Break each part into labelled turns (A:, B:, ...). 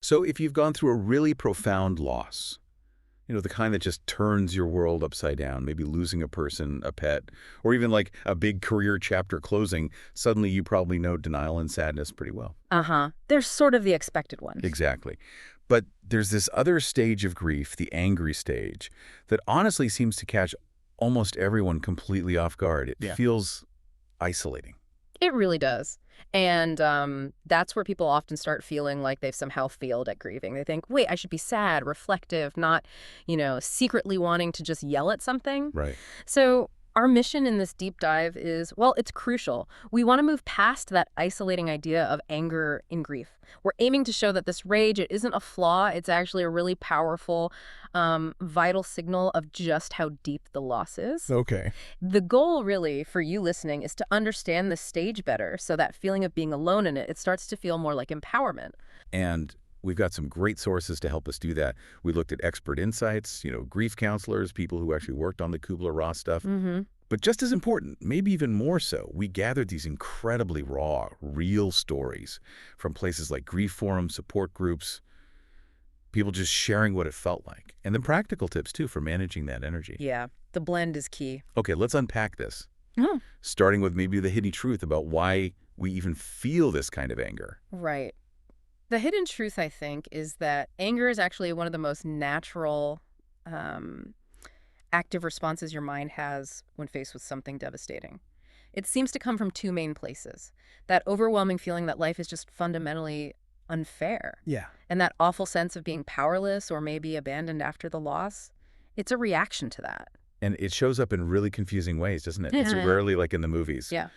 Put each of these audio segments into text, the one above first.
A: So if you've gone through a really profound loss, the kind that just turns your world upside down, maybe losing a person, a pet, or even like a big career chapter closing, suddenly you probably know denial and sadness pretty well.
B: Uh-huh. They're sort of the expected ones.
A: Exactly. But there's this other stage of grief, the angry stage, that honestly seems to catch almost everyone completely off guard. It feels isolating.
B: It really does. And that's where people often start feeling like they've somehow failed at grieving. They think, wait, I should be sad, reflective, not, secretly wanting to just yell at something.
A: Right.
B: So our mission in this deep dive is, well, it's crucial. We want to move past that isolating idea of anger in grief. We're aiming to show that this rage, it isn't a flaw. It's actually a really powerful, vital signal of just how deep the loss is.
C: Okay.
B: The goal, really, for you listening is to understand the stage better so that feeling of being alone in it starts to feel more like empowerment.
A: And we've got some great sources to help us do that. We looked at expert insights, grief counselors, people who actually worked on the Kubler-Ross stuff.
B: Mm-hmm.
A: But just as important, maybe even more so, we gathered these incredibly raw, real stories from places like grief forums, support groups, people just sharing what it felt like. And then practical tips, too, for managing that energy.
B: Yeah, the blend is key.
A: Okay, let's unpack this.
B: Oh.
A: Starting with maybe the hidden truth about why we even feel this kind of anger.
B: Right. The hidden truth, I think, is that anger is actually one of the most natural, active responses your mind has when faced with something devastating. It seems to come from two main places. That overwhelming feeling that life is just fundamentally unfair.
C: Yeah.
B: And that awful sense of being powerless or maybe abandoned after the loss. It's a reaction to that.
A: And it shows up in really confusing ways, doesn't it? It's rarely like in the movies,
B: Yeah.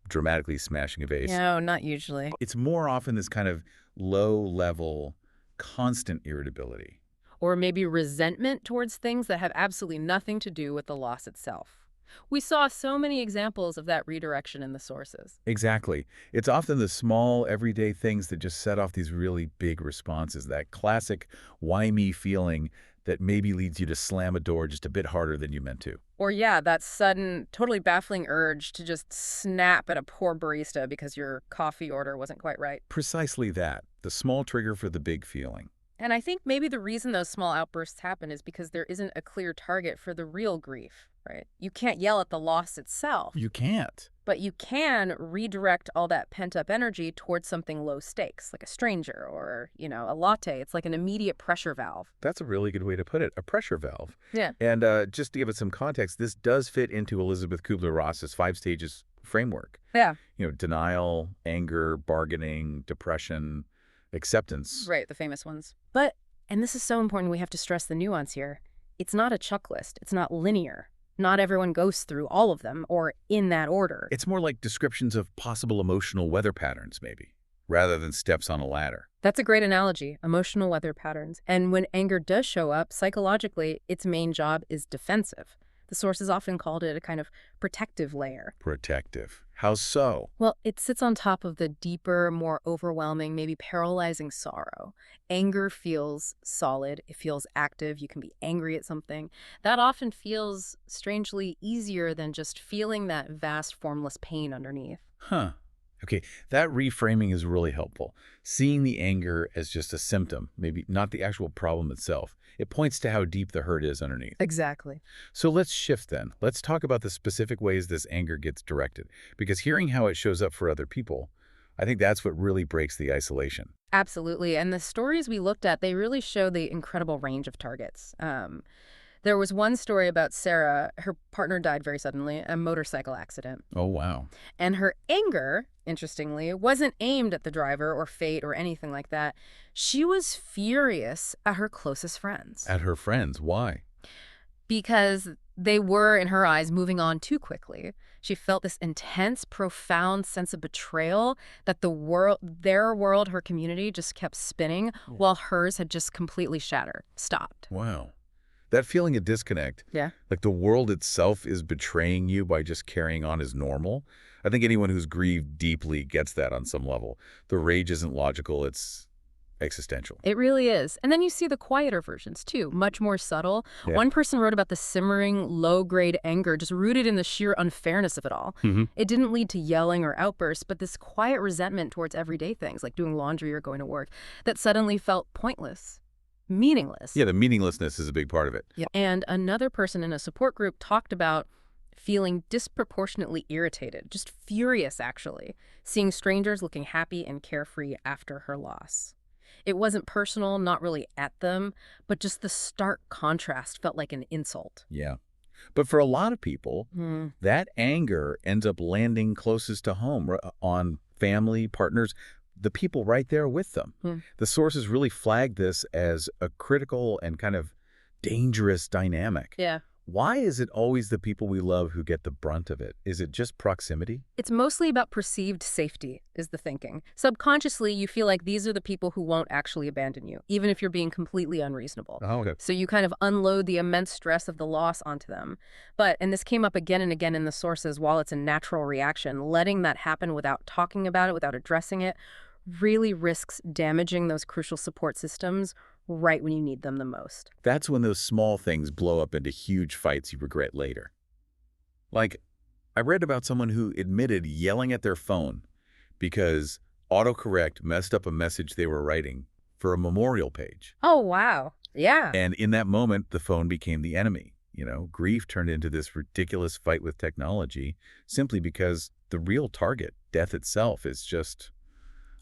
A: Dramatically smashing a vase.
B: No, not usually.
A: It's more often this kind of low-level, constant irritability.
B: Or maybe resentment towards things that have absolutely nothing to do with the loss itself. We saw so many examples of that redirection in the sources.
A: Exactly. It's often the small, everyday things that just set off these really big responses, that classic why me feeling that maybe leads you to slam a door just a bit harder than you meant to.
B: Or yeah, that sudden, totally baffling urge to just snap at a poor barista because your coffee order wasn't quite right.
A: Precisely that, the small trigger for the big feeling.
B: And I think maybe the reason those small outbursts happen is because there isn't a clear target for the real grief, right? You can't yell at the loss itself.
C: You can't.
B: But you can redirect all that pent-up energy towards something low stakes, like a stranger or, a latte. It's like an immediate pressure valve.
A: That's a really good way to put it, a pressure valve.
B: Yeah.
A: And just to give it some context, this does fit into Elizabeth Kubler-Ross's 5 stages framework.
B: Yeah.
A: Denial, anger, bargaining, depression, acceptance.
B: Right, the famous ones. But, and this is so important, we have to stress the nuance here, it's not a checklist. It's not linear. Not everyone goes through all of them or in that order.
A: It's more like descriptions of possible emotional weather patterns, maybe, rather than steps on a ladder.
B: That's a great analogy, emotional weather patterns. And when anger does show up, psychologically, its main job is defensive. The sources often called it a kind of protective layer.
A: Protective. How so?
B: Well, it sits on top of the deeper, more overwhelming, maybe paralyzing sorrow. Anger feels solid. It feels active. You can be angry at something. That often feels strangely easier than just feeling that vast, formless pain underneath.
A: Huh. Okay, that reframing is really helpful. Seeing the anger as just a symptom, maybe not the actual problem itself. It points to how deep the hurt is underneath.
B: Exactly.
A: So let's shift then. Let's talk about the specific ways this anger gets directed. Because hearing how it shows up for other people, I think that's what really breaks the isolation.
B: Absolutely. And the stories we looked at, they really show the incredible range of targets. There was one story about Sarah. Her partner died very suddenly, a motorcycle accident.
A: Oh, wow.
B: And her anger, interestingly, wasn't aimed at the driver or fate or anything like that. She was furious at her closest friends.
A: At her friends. Why?
B: Because they were, in her eyes, moving on too quickly. She felt this intense, profound sense of betrayal that their world, her community, just kept spinning while hers had just completely shattered, stopped.
A: Wow. That feeling of disconnect,
B: Yeah.
A: like the world itself is betraying you by just carrying on as normal. I think anyone who's grieved deeply gets that on some level. The rage isn't logical, it's existential.
B: It really is. And then you see the quieter versions, too, much more subtle.
A: Yeah.
B: One person wrote about the simmering, low-grade anger just rooted in the sheer unfairness of it all. It didn't lead to yelling or outbursts, but this quiet resentment towards everyday things, like doing laundry or going to work, that suddenly felt pointless, meaningless.
A: Yeah, the meaninglessness is a big part of it.
B: Yeah. And another person in a support group talked about feeling disproportionately irritated, just furious, actually, seeing strangers looking happy and carefree after her loss. It wasn't personal, not really at them, but just the stark contrast felt like an insult.
A: Yeah. But for a lot of people, that anger ends up landing closest to home, on family, partners, the people right there with them. The sources really flagged this as a critical and kind of dangerous dynamic.
B: Yeah.
A: Why is it always the people we love who get the brunt of it? Is it just proximity?
B: It's mostly about perceived safety, is the thinking. Subconsciously, you feel like these are the people who won't actually abandon you, even if you're being completely unreasonable.
A: Oh, okay.
B: So you kind of unload the immense stress of the loss onto them. But, and this came up again and again in the sources, while it's a natural reaction, letting that happen without talking about it, without addressing it, really risks damaging those crucial support systems right when you need them the most.
A: That's when those small things blow up into huge fights you regret later. Like, I read about someone who admitted yelling at their phone because autocorrect messed up a message they were writing for a memorial page.
B: Oh, wow. Yeah.
A: And in that moment, the phone became the enemy. Grief turned into this ridiculous fight with technology simply because the real target, death itself, is just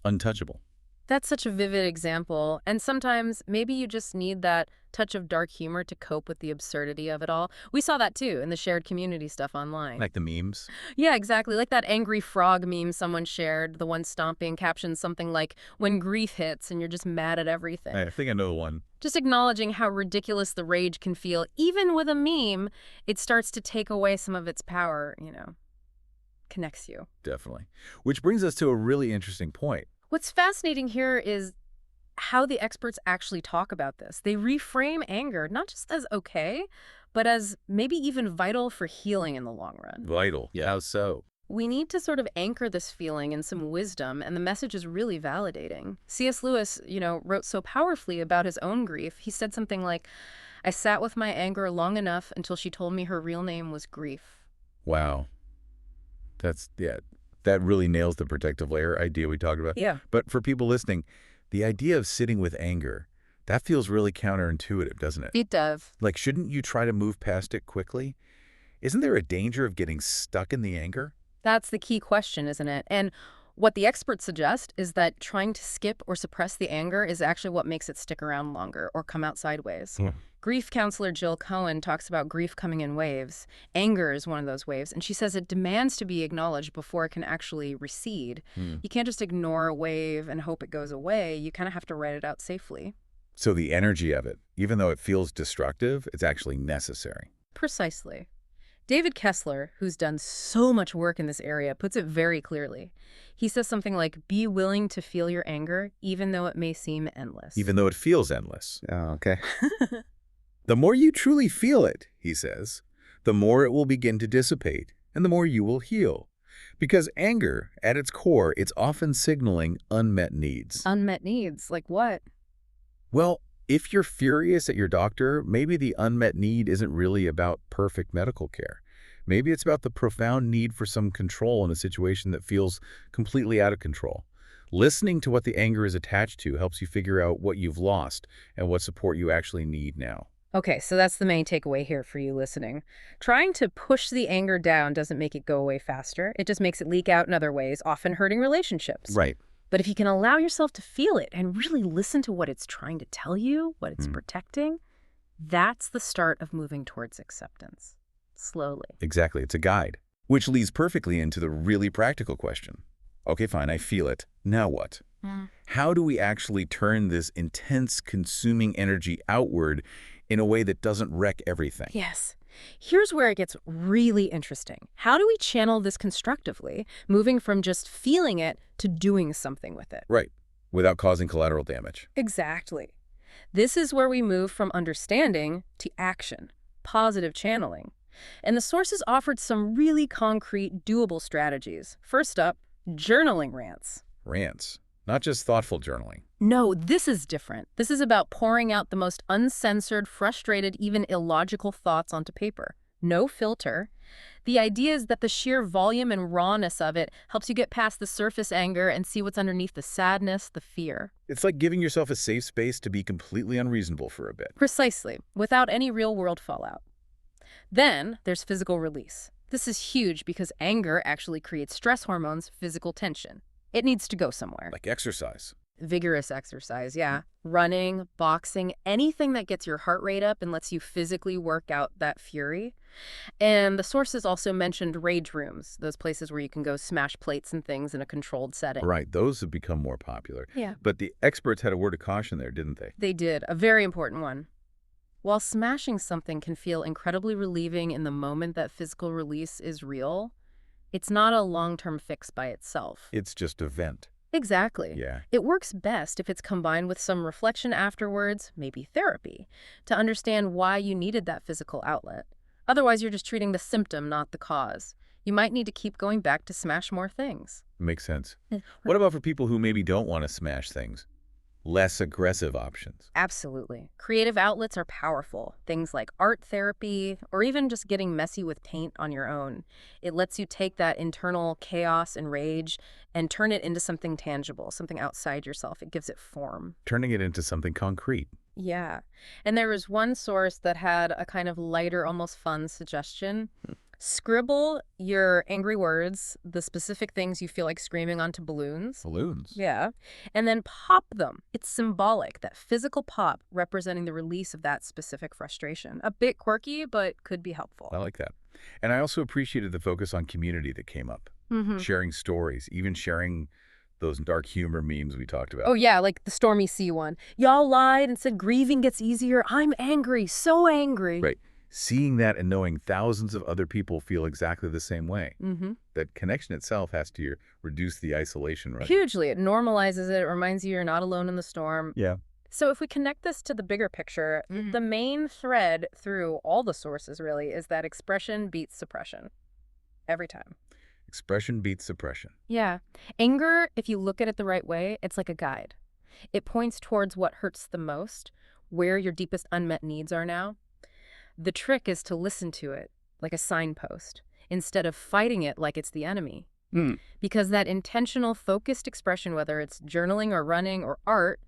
A: untouchable.
B: That's such a vivid example. And sometimes maybe you just need that touch of dark humor to cope with the absurdity of it all. We saw that too in the shared community stuff online.
A: Like the memes?
B: Yeah, exactly. Like that angry frog meme someone shared, the one stomping, captioned something like, when grief hits and you're just mad at everything.
A: I think I know the one.
B: Just acknowledging how ridiculous the rage can feel, even with a meme, it starts to take away some of its power, connects you.
A: Definitely. Which brings us to a really interesting point.
B: What's fascinating here is how the experts actually talk about this. They reframe anger not just as okay, but as maybe even vital for healing in the long run.
A: Vital. Yeah. How so?
B: We need to sort of anchor this feeling in some wisdom, and the message is really validating. C.S. Lewis, wrote so powerfully about his own grief. He said something like, I sat with my anger long enough until she told me her real name was grief.
A: Wow. That really nails the protective layer idea we talked about.
B: Yeah.
A: But for people listening, the idea of sitting with anger, that feels really counterintuitive, doesn't it?
B: It does.
A: Like, shouldn't you try to move past it quickly? Isn't there a danger of getting stuck in the anger?
B: That's the key question, isn't it? And what the experts suggest is that trying to skip or suppress the anger is actually what makes it stick around longer or come out sideways. Grief counselor Jill Cohen talks about grief coming in waves. Anger is one of those waves, and she says it demands to be acknowledged before it can actually recede. You can't just ignore a wave and hope it goes away. You kind of have to ride it out safely.
A: So the energy of it, even though it feels destructive, it's actually necessary.
B: Precisely. David Kessler, who's done so much work in this area, puts it very clearly. He says something like, be willing to feel your anger, even though it may seem endless.
A: Even though it feels endless.
C: Oh, okay.
A: The more you truly feel it, he says, the more it will begin to dissipate, and the more you will heal. Because anger, at its core, it's often signaling unmet needs.
B: Unmet needs? Like what?
A: Well, if you're furious at your doctor, maybe the unmet need isn't really about perfect medical care. Maybe it's about the profound need for some control in a situation that feels completely out of control. Listening to what the anger is attached to helps you figure out what you've lost and what support you actually need now.
B: Okay, so that's the main takeaway here for you listening. Trying to push the anger down doesn't make it go away faster. It just makes it leak out in other ways, often hurting relationships.
A: Right.
B: But if you can allow yourself to feel it and really listen to what it's trying to tell you, what it's protecting, that's the start of moving towards acceptance. Slowly.
A: Exactly. It's a guide. Which leads perfectly into the really practical question. Okay, fine, I feel it. Now what? How do we actually turn this intense, consuming energy outward in a way that doesn't wreck everything?
B: Yes. Here's where it gets really interesting. How do we channel this constructively, moving from just feeling it to doing something with it?
A: Right. Without causing collateral damage.
B: Exactly. This is where we move from understanding to action, positive channeling. And the sources offered some really concrete, doable strategies. First up, journaling rants.
A: Rants. Not just thoughtful journaling.
B: No, this is different. This is about pouring out the most uncensored, frustrated, even illogical thoughts onto paper. No filter. The idea is that the sheer volume and rawness of it helps you get past the surface anger and see what's underneath the sadness, the fear.
A: It's like giving yourself a safe space to be completely unreasonable for a bit.
B: Precisely, without any real-world fallout. Then there's physical release. This is huge because anger actually creates stress hormones, physical tension. It needs to go somewhere.
A: Like exercise.
B: Vigorous exercise, yeah. Running, boxing, anything that gets your heart rate up and lets you physically work out that fury. And the sources also mentioned rage rooms, those places where you can go smash plates and things in a controlled setting.
A: Right, those have become more popular.
B: Yeah.
A: But the experts had a word of caution there, didn't they?
B: They did, a very important one. While smashing something can feel incredibly relieving in the moment that physical release is real, it's not a long-term fix by itself.
A: It's just a vent.
B: Exactly.
A: Yeah.
B: It works best if it's combined with some reflection afterwards, maybe therapy, to understand why you needed that physical outlet. Otherwise, you're just treating the symptom, not the cause. You might need to keep going back to smash more things.
A: Makes sense. What about for people who maybe don't want to smash things? Less aggressive options.
B: Absolutely. Creative outlets are powerful. Things like art therapy, or even just getting messy with paint on your own. It lets you take that internal chaos and rage and turn it into something tangible, something outside yourself. It gives it form.
A: Turning it into something concrete.
B: Yeah. And there was one source that had a kind of lighter, almost fun suggestion. Scribble your angry words, the specific things you feel like screaming onto balloons.
A: Balloons.
B: Yeah. And then pop them. It's symbolic, that physical pop representing the release of that specific frustration. A bit quirky, but could be helpful.
A: I like that. And I also appreciated the focus on community that came up. Sharing stories, even sharing those dark humor memes we talked about.
B: Oh, yeah, like the Stormy Sea one. Y'all lied and said grieving gets easier. I'm angry, so angry.
A: Right. Seeing that and knowing thousands of other people feel exactly the same way. That connection itself has to reduce the isolation, right?
B: Hugely. It normalizes it. It reminds you you're not alone in the storm.
A: Yeah.
B: So if we connect this to the bigger picture, the main thread through all the sources really is that expression beats suppression. Every time.
A: Expression beats suppression.
B: Yeah. Anger, if you look at it the right way, it's like a guide. It points towards what hurts the most, where your deepest unmet needs are now. The trick is to listen to it like a signpost instead of fighting it like it's the enemy. Because that intentional, focused expression, whether it's journaling or running or art,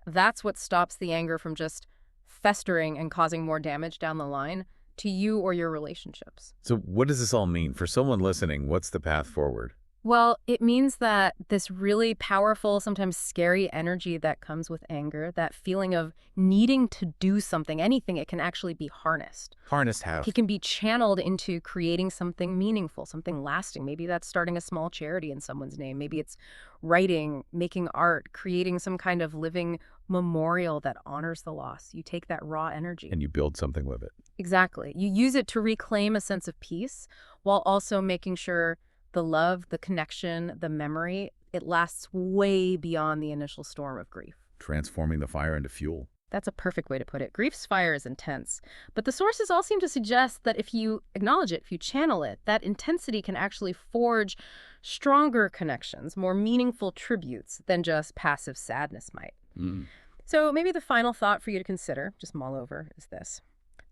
B: that's what stops the anger from just festering and causing more damage down the line to you or your relationships.
A: So what does this all mean? For someone listening, what's the path forward?
B: Well, it means that this really powerful, sometimes scary energy that comes with anger, that feeling of needing to do something, anything, it can actually be harnessed.
A: Harnessed how?
B: It can be channeled into creating something meaningful, something lasting. Maybe that's starting a small charity in someone's name. Maybe it's writing, making art, creating some kind of living memorial that honors the loss. You take that raw energy.
A: And you build something with it.
B: Exactly. You use it to reclaim a sense of peace while also making sure the love, the connection, the memory, it lasts way beyond the initial storm of grief.
A: Transforming the fire into fuel.
B: That's a perfect way to put it. Grief's fire is intense. But the sources all seem to suggest that if you acknowledge it, if you channel it, that intensity can actually forge stronger connections, more meaningful tributes than just passive sadness might. So maybe the final thought for you to consider, just mull over, is this.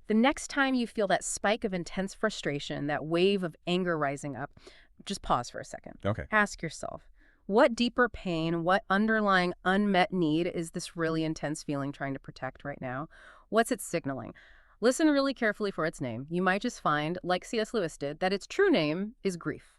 B: The next time you feel that spike of intense frustration, that wave of anger rising up, just pause for a second.
A: Okay.
B: Ask yourself, what deeper pain, what underlying unmet need is this really intense feeling trying to protect right now? What's it signaling? Listen really carefully for its name. You might just find, like C.S. Lewis did, that its true name is grief.